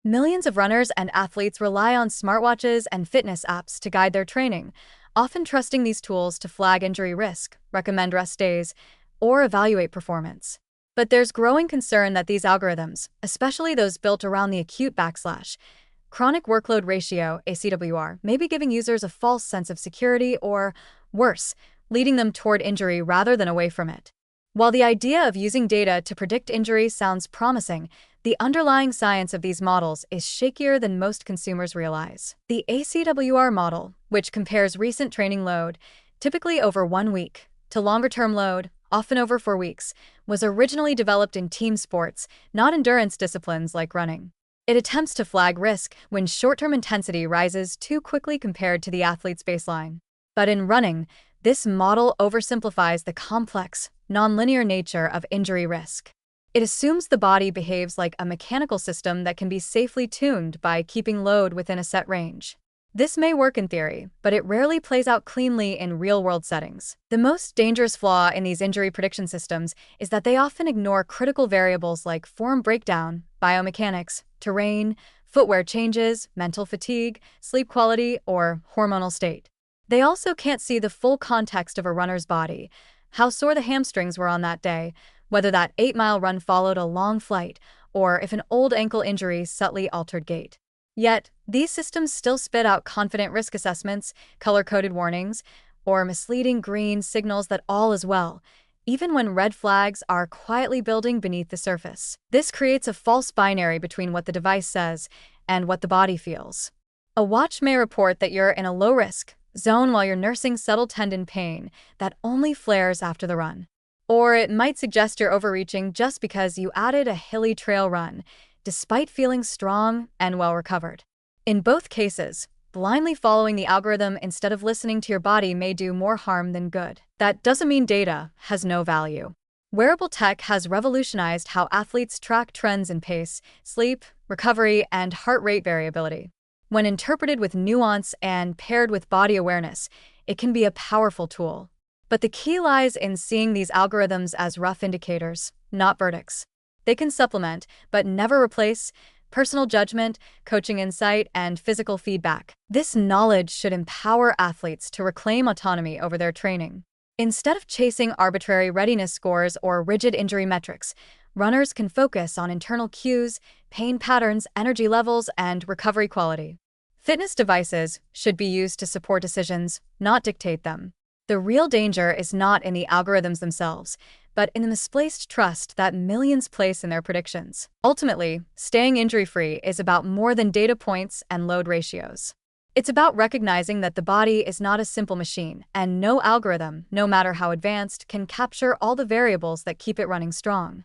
Millions of runners and athletes rely on smartwatches and fitness apps to guide their training, often trusting these tools to flag injury risk, recommend rest days, or evaluate performance. But there's growing concern that these algorithms, especially those built around the acute backslash, chronic workload ratio, ACWR, may be giving users a false sense of security or, worse, leading them toward injury rather than away from it. While the idea of using data to predict injury sounds promising, the underlying science of these models is shakier than most consumers realize. The ACWR model, which compares recent training load, typically over 1 week, to longer-term load, often over 4 weeks, was originally developed in team sports, not endurance disciplines like running. It attempts to flag risk when short-term intensity rises too quickly compared to the athlete's baseline. But in running, this model oversimplifies the complex, nonlinear nature of injury risk. It assumes the body behaves like a mechanical system that can be safely tuned by keeping load within a set range. This may work in theory, but it rarely plays out cleanly in real-world settings. The most dangerous flaw in these injury prediction systems is that they often ignore critical variables like form breakdown, biomechanics, terrain, footwear changes, mental fatigue, sleep quality, or hormonal state. They also can't see the full context of a runner's body, how sore the hamstrings were on that day, whether that 8-mile run followed a long flight, or if an old ankle injury subtly altered gait. Yet, these systems still spit out confident risk assessments, color-coded warnings, or misleading green signals that all is well, even when red flags are quietly building beneath the surface. This creates a false binary between what the device says and what the body feels. A watch may report that you're in a low-risk zone while you're nursing subtle tendon pain that only flares after the run. Or it might suggest you're overreaching just because you added a hilly trail run, despite feeling strong and well recovered. In both cases, blindly following the algorithm instead of listening to your body may do more harm than good. That doesn't mean data has no value. Wearable tech has revolutionized how athletes track trends in pace, sleep, recovery, and heart rate variability. When interpreted with nuance and paired with body awareness, it can be a powerful tool. But the key lies in seeing these algorithms as rough indicators, not verdicts. They can supplement, but never replace, personal judgment, coaching insight, and physical feedback. This knowledge should empower athletes to reclaim autonomy over their training. Instead of chasing arbitrary readiness scores or rigid injury metrics, runners can focus on internal cues, pain patterns, energy levels, and recovery quality. Fitness devices should be used to support decisions, not dictate them. The real danger is not in the algorithms themselves, but in the misplaced trust that millions place in their predictions. Ultimately, staying injury-free is about more than data points and load ratios. It's about recognizing that the body is not a simple machine, and no algorithm, no matter how advanced, can capture all the variables that keep it running strong.